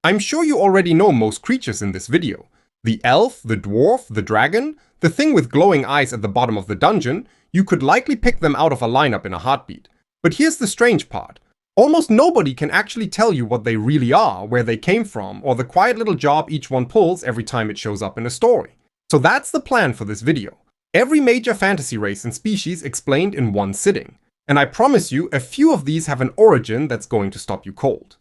I'm sure you already know most creatures in this video. The elf, the dwarf, the dragon, the thing with glowing eyes at the bottom of the dungeon, you could likely pick them out of a lineup in a heartbeat. But here's the strange part. Almost nobody can actually tell you what they really are, where they came from, or the quiet little job each one pulls every time it shows up in a story. So that's the plan for this video. Every major fantasy race and species explained in one sitting. And I promise you, a few of these have an origin that's going to stop you cold.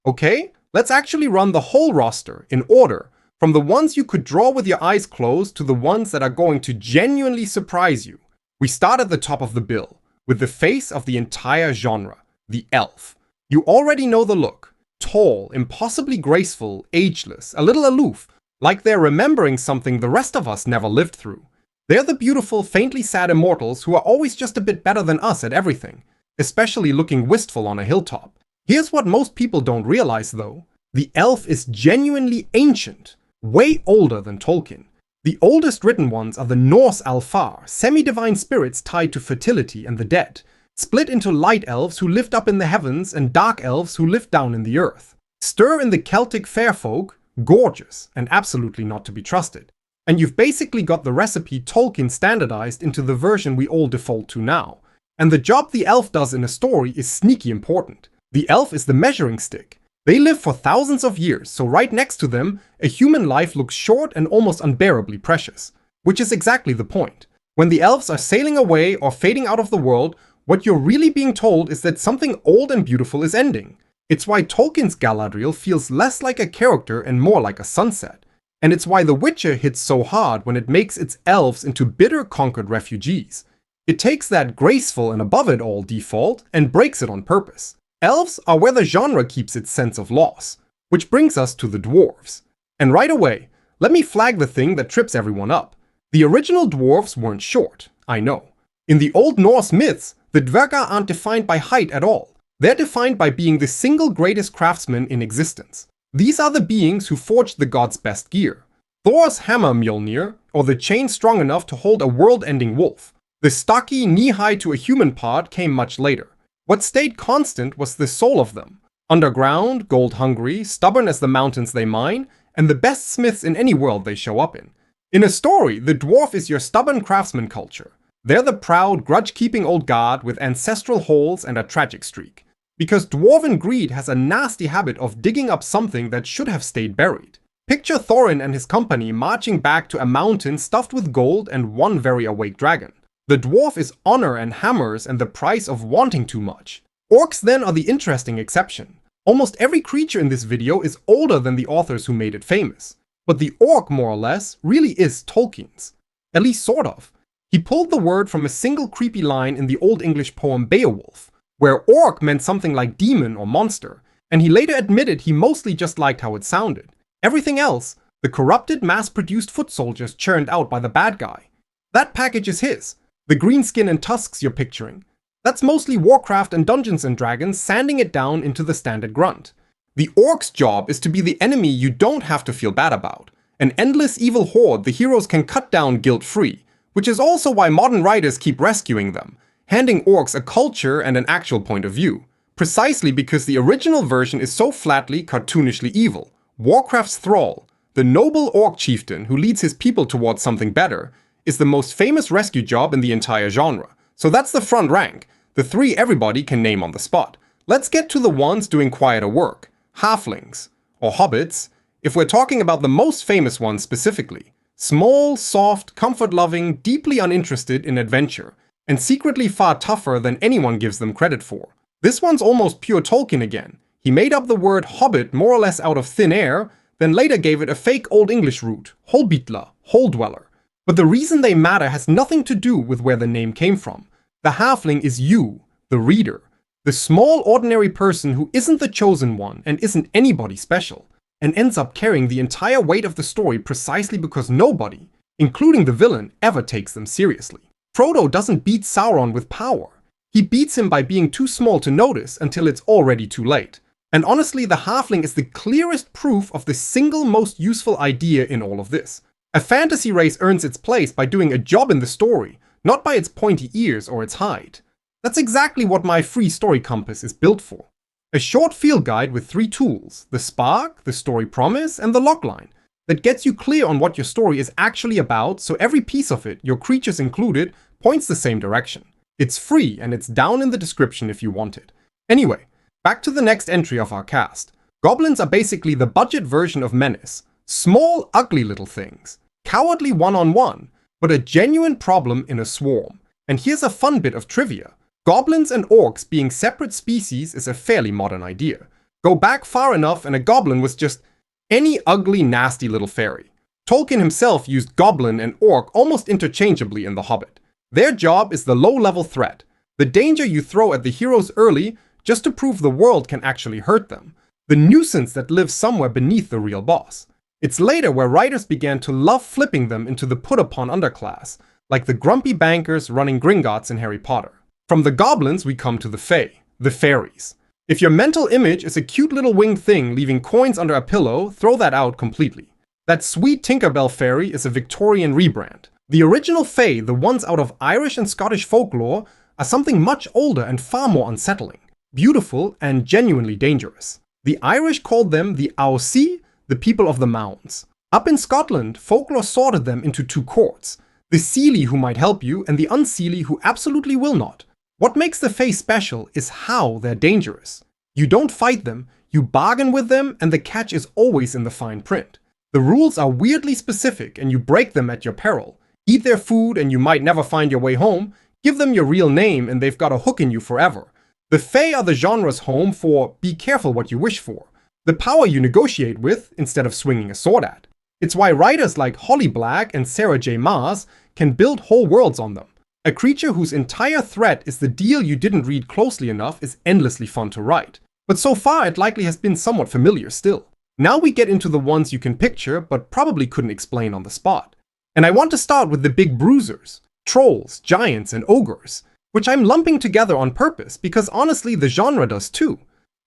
Okay, let's actually run the whole roster in order, from the ones you could draw with your eyes closed to the ones that are going to genuinely surprise you. We start at the top of the bill, with the face of the entire genre, the elf. You already know the look. Tall, impossibly graceful, ageless, a little aloof, like they're remembering something the rest of us never lived through. They're the beautiful, faintly sad immortals who are always just a bit better than us at everything, especially looking wistful on a hilltop. Here's what most people don't realize though. The elf is genuinely ancient, way older than Tolkien. The oldest written ones are the Norse Alfar, semi-divine spirits tied to fertility and the dead, split into light elves who lived up in the heavens and dark elves who lived down in the earth. Stir in the Celtic fair folk, gorgeous and absolutely not to be trusted. And you've basically got the recipe Tolkien standardized into the version we all default to now. And the job the elf does in a story is sneaky important. The elf is the measuring stick. They live for thousands of years, so right next to them, a human life looks short and almost unbearably precious. Which is exactly the point. When the elves are sailing away or fading out of the world, what you're really being told is that something old and beautiful is ending. It's why Tolkien's Galadriel feels less like a character and more like a sunset. And it's why The Witcher hits so hard when it makes its elves into bitter conquered refugees. It takes that graceful and above it all default and breaks it on purpose. Elves are where the genre keeps its sense of loss, which brings us to the dwarves. And right away, let me flag the thing that trips everyone up. The original dwarves weren't short, I know. In the Old Norse myths, the Dvergar aren't defined by height at all. They're defined by being the single greatest craftsmen in existence. These are the beings who forged the gods' best gear. Thor's hammer Mjolnir, or the chain strong enough to hold a world-ending wolf. The stocky, knee-high to a human part came much later. What stayed constant was the soul of them. Underground, gold-hungry, stubborn as the mountains they mine, and the best smiths in any world they show up in. In a story, the dwarf is your stubborn craftsman culture. They're the proud, grudge-keeping old guard with ancestral holes and a tragic streak. Because dwarven greed has a nasty habit of digging up something that should have stayed buried. Picture Thorin and his company marching back to a mountain stuffed with gold and one very awake dragon. The dwarf is honor and hammers and the price of wanting too much. Orcs then are the interesting exception. Almost every creature in this video is older than the authors who made it famous. But the orc, more or less, really is Tolkien's. At least sort of. He pulled the word from a single creepy line in the Old English poem Beowulf, where orc meant something like demon or monster, and he later admitted he mostly just liked how it sounded. Everything else, the corrupted, mass-produced foot soldiers churned out by the bad guy. That package is his. The green skin and tusks you're picturing. That's mostly Warcraft and Dungeons & Dragons sanding it down into the standard grunt. The orc's job is to be the enemy you don't have to feel bad about. An endless evil horde the heroes can cut down guilt-free, which is also why modern writers keep rescuing them, handing orcs a culture and an actual point of view. Precisely because the original version is so flatly, cartoonishly evil. Warcraft's Thrall, the noble orc chieftain who leads his people towards something better, is the most famous rescue job in the entire genre. So that's the front rank, the three everybody can name on the spot. Let's get to the ones doing quieter work. Halflings, or hobbits, if we're talking about the most famous ones specifically. Small, soft, comfort-loving, deeply uninterested in adventure, and secretly far tougher than anyone gives them credit for. This one's almost pure Tolkien again. He made up the word hobbit more or less out of thin air, then later gave it a fake Old English root, holbitla, hole dweller. But the reason they matter has nothing to do with where the name came from. The halfling is you, the reader. The small, ordinary person who isn't the chosen one and isn't anybody special, and ends up carrying the entire weight of the story precisely because nobody, including the villain, ever takes them seriously. Frodo doesn't beat Sauron with power. He beats him by being too small to notice until it's already too late. And honestly, the halfling is the clearest proof of the single most useful idea in all of this. A fantasy race earns its place by doing a job in the story, not by its pointy ears or its hide. That's exactly what my free story compass is built for. A short field guide with 3 tools: the spark, the story promise, and the logline, that gets you clear on what your story is actually about, so every piece of it, your creatures included, points the same direction. It's free and it's down in the description if you want it. Anyway, back to the next entry of our cast. Goblins are basically the budget version of Menace. Small, ugly little things. Cowardly one-on-one, but a genuine problem in a swarm. And here's a fun bit of trivia. Goblins and orcs being separate species is a fairly modern idea. Go back far enough and a goblin was just any ugly, nasty little fairy. Tolkien himself used goblin and orc almost interchangeably in The Hobbit. Their job is the low-level threat, the danger you throw at the heroes early just to prove the world can actually hurt them, the nuisance that lives somewhere beneath the real boss. It's later where writers began to love flipping them into the put-upon underclass, like the grumpy bankers running Gringotts in Harry Potter. From the goblins, we come to the fae, the fairies. If your mental image is a cute little winged thing leaving coins under a pillow, throw that out completely. That sweet Tinkerbell fairy is a Victorian rebrand. The original fae, the ones out of Irish and Scottish folklore, are something much older and far more unsettling, beautiful and genuinely dangerous. The Irish called them the Ausi, the people of the mounds. Up in Scotland, folklore sorted them into 2 courts, the Seelie who might help you and the Unseelie who absolutely will not. What makes the fae special is how they're dangerous. You don't fight them, you bargain with them, and the catch is always in the fine print. The rules are weirdly specific and you break them at your peril. Eat their food and you might never find your way home, give them your real name and they've got a hook in you forever. The fae are the genre's home for be careful what you wish for, the power you negotiate with instead of swinging a sword at. It's why writers like Holly Black and Sarah J. Maas can build whole worlds on them. A creature whose entire threat is the deal you didn't read closely enough is endlessly fun to write. But so far it likely has been somewhat familiar still. Now we get into the ones you can picture but probably couldn't explain on the spot. And I want to start with the big bruisers, trolls, giants, and ogres, which I'm lumping together on purpose because honestly the genre does too.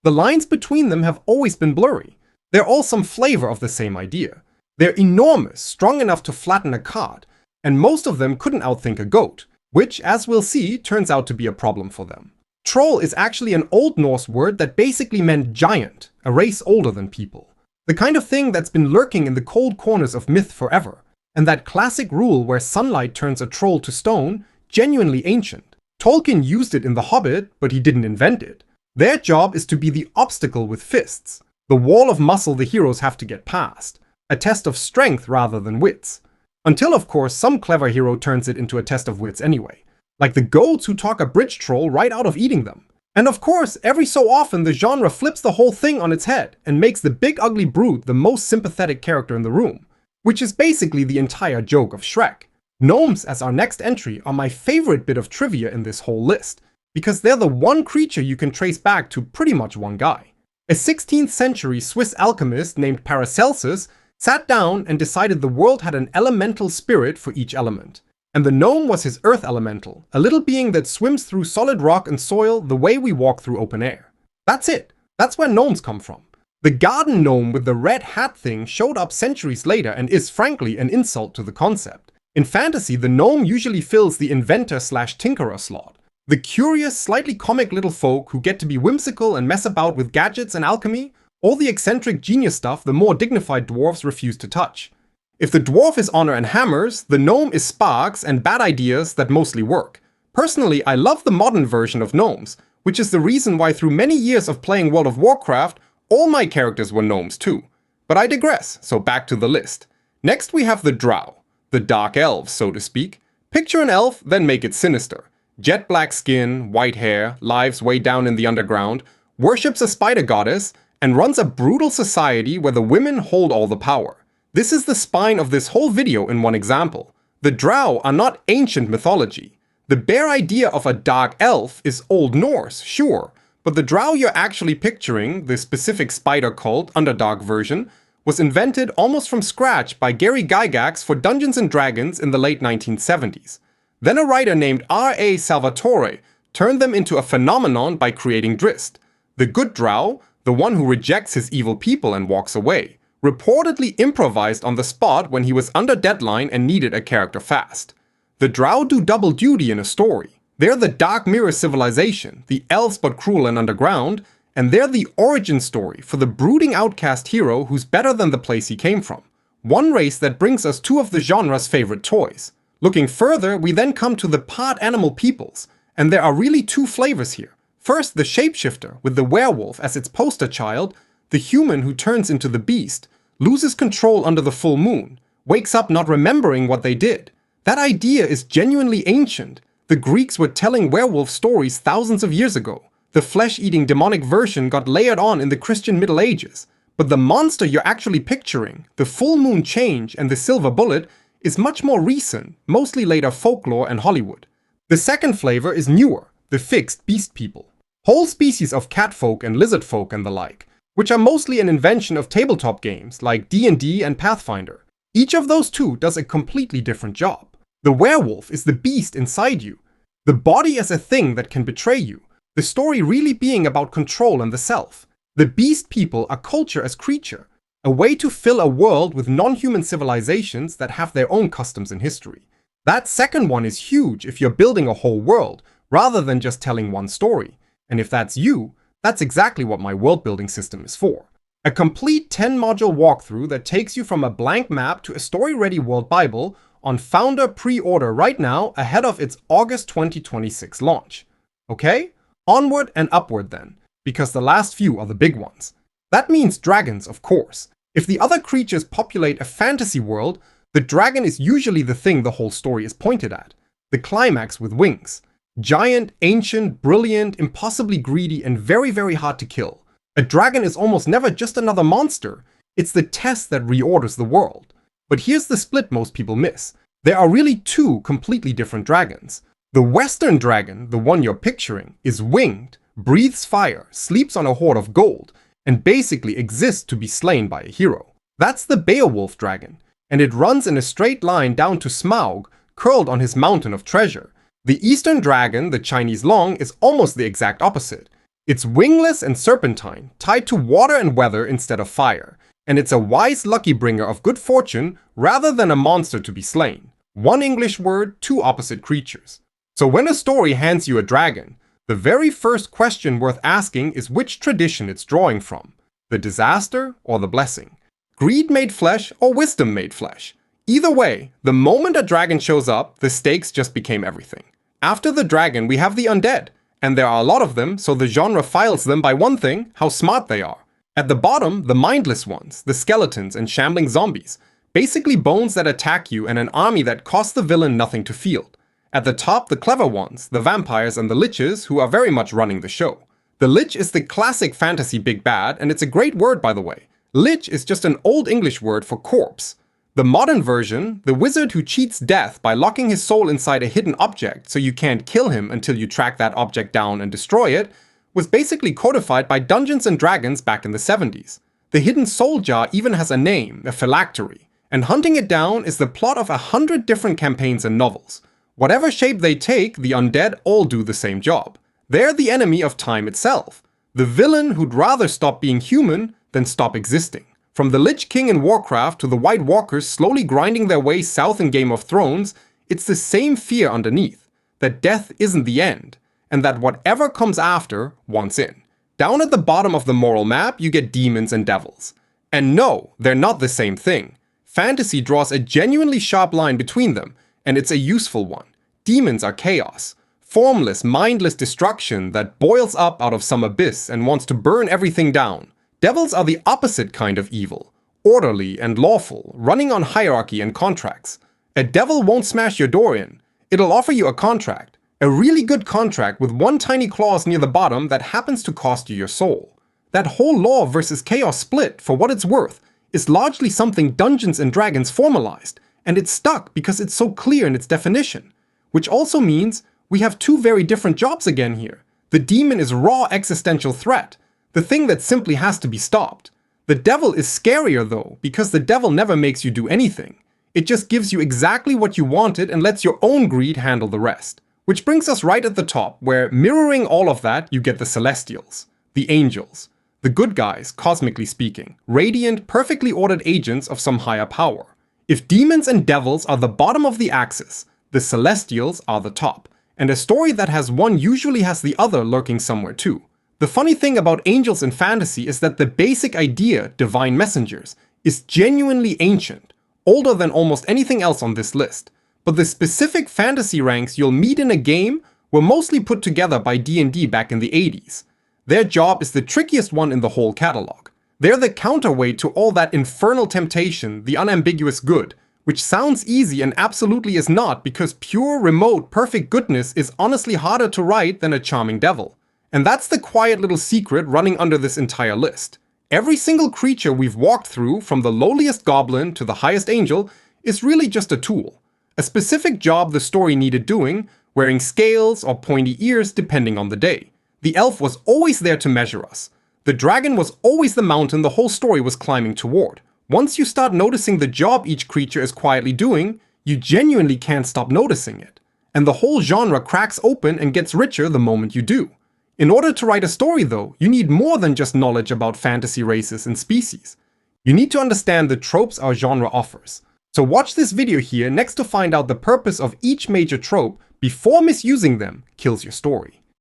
The lines between them have always been blurry. They're all some flavor of the same idea. They're enormous, strong enough to flatten a cart, and most of them couldn't outthink a goat, which, as we'll see, turns out to be a problem for them. Troll is actually an Old Norse word that basically meant giant, a race older than people. The kind of thing that's been lurking in the cold corners of myth forever, and that classic rule where sunlight turns a troll to stone, genuinely ancient. Tolkien used it in The Hobbit, but he didn't invent it. Their job is to be the obstacle with fists, the wall of muscle the heroes have to get past, a test of strength rather than wits. Until, of course, some clever hero turns it into a test of wits anyway, like the goats who talk a bridge troll right out of eating them. And of course, every so often the genre flips the whole thing on its head and makes the big ugly brute the most sympathetic character in the room, which is basically the entire joke of Shrek. Gnomes as our next entry are my favorite bit of trivia in this whole list, because they're the one creature you can trace back to pretty much one guy. A 16th century Swiss alchemist named Paracelsus sat down and decided the world had an elemental spirit for each element. And the gnome was his earth elemental, a little being that swims through solid rock and soil the way we walk through open air. That's it. That's where gnomes come from. The garden gnome with the red hat thing showed up centuries later and is frankly an insult to the concept. In fantasy, the gnome usually fills the inventor/tinkerer slot. The curious, slightly comic little folk who get to be whimsical and mess about with gadgets and alchemy, all the eccentric genius stuff the more dignified dwarves refuse to touch. If the dwarf is honor and hammers, the gnome is sparks and bad ideas that mostly work. Personally, I love the modern version of gnomes, which is the reason why through many years of playing World of Warcraft, all my characters were gnomes too. But I digress, so back to the list. Next we have the drow, the dark elves, so to speak. Picture an elf, then make it sinister. Jet black skin, white hair, lives way down in the underground, worships a spider goddess, and runs a brutal society where the women hold all the power. This is the spine of this whole video in one example. The drow are not ancient mythology. The bare idea of a dark elf is Old Norse, sure, but the drow you're actually picturing, the specific spider cult, Underdark version, was invented almost from scratch by Gary Gygax for Dungeons & Dragons in the late 1970s. Then a writer named R.A. Salvatore turned them into a phenomenon by creating Drizzt, the good drow, the one who rejects his evil people and walks away, reportedly improvised on the spot when he was under deadline and needed a character fast. The drow do double duty in a story. They're the Dark Mirror civilization, the elves but cruel and underground, and they're the origin story for the brooding outcast hero who's better than the place he came from. One race that brings us two of the genre's favorite toys. Looking further, we then come to the part animal peoples, and there are really two flavors here. First, the shapeshifter, with the werewolf as its poster child, the human who turns into the beast, loses control under the full moon, wakes up not remembering what they did. That idea is genuinely ancient. The Greeks were telling werewolf stories thousands of years ago. The flesh-eating demonic version got layered on in the Christian Middle Ages. But the monster you're actually picturing, the full moon change and the silver bullet, is much more recent, mostly later folklore and Hollywood. The second flavor is newer, the fixed beast people. Whole species of catfolk and lizardfolk and the like, which are mostly an invention of tabletop games like D&D and Pathfinder. Each of those two does a completely different job. The werewolf is the beast inside you, the body as a thing that can betray you, the story really being about control and the self. The beast people are culture as creature, a way to fill a world with non-human civilizations that have their own customs and history. That second one is huge if you're building a whole world, rather than just telling one story. And if that's you, that's exactly what my world building system is for. A complete 10-module walkthrough that takes you from a blank map to a story-ready world Bible on Founder pre-order right now ahead of its August 2026 launch. Okay? Onward and upward then, because the last few are the big ones. That means dragons, of course. If the other creatures populate a fantasy world, the dragon is usually the thing the whole story is pointed at. The climax with wings. Giant, ancient, brilliant, impossibly greedy, and very, very hard to kill. A dragon is almost never just another monster. It's the test that reorders the world. But here's the split most people miss. There are really two completely different dragons. The Western dragon, the one you're picturing, is winged, breathes fire, sleeps on a hoard of gold, and basically exists to be slain by a hero. That's the Beowulf dragon, and it runs in a straight line down to Smaug, curled on his mountain of treasure. The Eastern dragon, the Chinese Long, is almost the exact opposite. It's wingless and serpentine, tied to water and weather instead of fire, and it's a wise lucky bringer of good fortune rather than a monster to be slain. One English word, two opposite creatures. So when a story hands you a dragon, the very first question worth asking is which tradition it's drawing from. The disaster or the blessing. Greed made flesh or wisdom made flesh. Either way, the moment a dragon shows up, the stakes just became everything. After the dragon, we have the undead. And there are a lot of them, so the genre files them by one thing, how smart they are. At the bottom, the mindless ones, the skeletons and shambling zombies. Basically bones that attack you and an army that costs the villain nothing to field. At the top, the clever ones, the vampires and the liches, who are very much running the show. The lich is the classic fantasy big bad, and it's a great word by the way. Lich is just an old English word for corpse. The modern version, the wizard who cheats death by locking his soul inside a hidden object so you can't kill him until you track that object down and destroy it, was basically codified by Dungeons & Dragons back in the 70s. The hidden soul jar even has a name, a phylactery, and hunting it down is the plot of 100 different campaigns and novels. Whatever shape they take, the undead all do the same job. They're the enemy of time itself. The villain who'd rather stop being human than stop existing. From the Lich King in Warcraft to the White Walkers slowly grinding their way south in Game of Thrones, it's the same fear underneath, that death isn't the end, and that whatever comes after wants in. Down at the bottom of the moral map, you get demons and devils. And no, they're not the same thing. Fantasy draws a genuinely sharp line between them, and it's a useful one. Demons are chaos. Formless, mindless destruction that boils up out of some abyss and wants to burn everything down. Devils are the opposite kind of evil. Orderly and lawful, running on hierarchy and contracts. A devil won't smash your door in. It'll offer you a contract. A really good contract with one tiny clause near the bottom that happens to cost you your soul. That whole law versus chaos split, for what it's worth, is largely something Dungeons & Dragons formalized, and it's stuck because it's so clear in its definition. Which also means we have two very different jobs again here. The demon is raw existential threat, the thing that simply has to be stopped. The devil is scarier though, because the devil never makes you do anything. It just gives you exactly what you wanted and lets your own greed handle the rest. Which brings us right at the top, where mirroring all of that, you get the Celestials, the angels, the good guys, cosmically speaking, radiant, perfectly ordered agents of some higher power. If demons and devils are the bottom of the axis, the Celestials are the top. And a story that has one usually has the other lurking somewhere too. The funny thing about angels in fantasy is that the basic idea, divine messengers, is genuinely ancient, older than almost anything else on this list. But the specific fantasy ranks you'll meet in a game were mostly put together by D&D back in the 80s. Their job is the trickiest one in the whole catalog. They're the counterweight to all that infernal temptation, the unambiguous good, which sounds easy and absolutely is not, because pure, remote, perfect goodness is honestly harder to write than a charming devil. And that's the quiet little secret running under this entire list. Every single creature we've walked through, from the lowliest goblin to the highest angel, is really just a tool. A specific job the story needed doing, wearing scales or pointy ears depending on the day. The elf was always there to measure us. The dragon was always the mountain the whole story was climbing toward. Once you start noticing the job each creature is quietly doing, you genuinely can't stop noticing it. And the whole genre cracks open and gets richer the moment you do. In order to write a story though, you need more than just knowledge about fantasy races and species. You need to understand the tropes our genre offers. So watch this video here next to find out the purpose of each major trope before misusing them kills your story.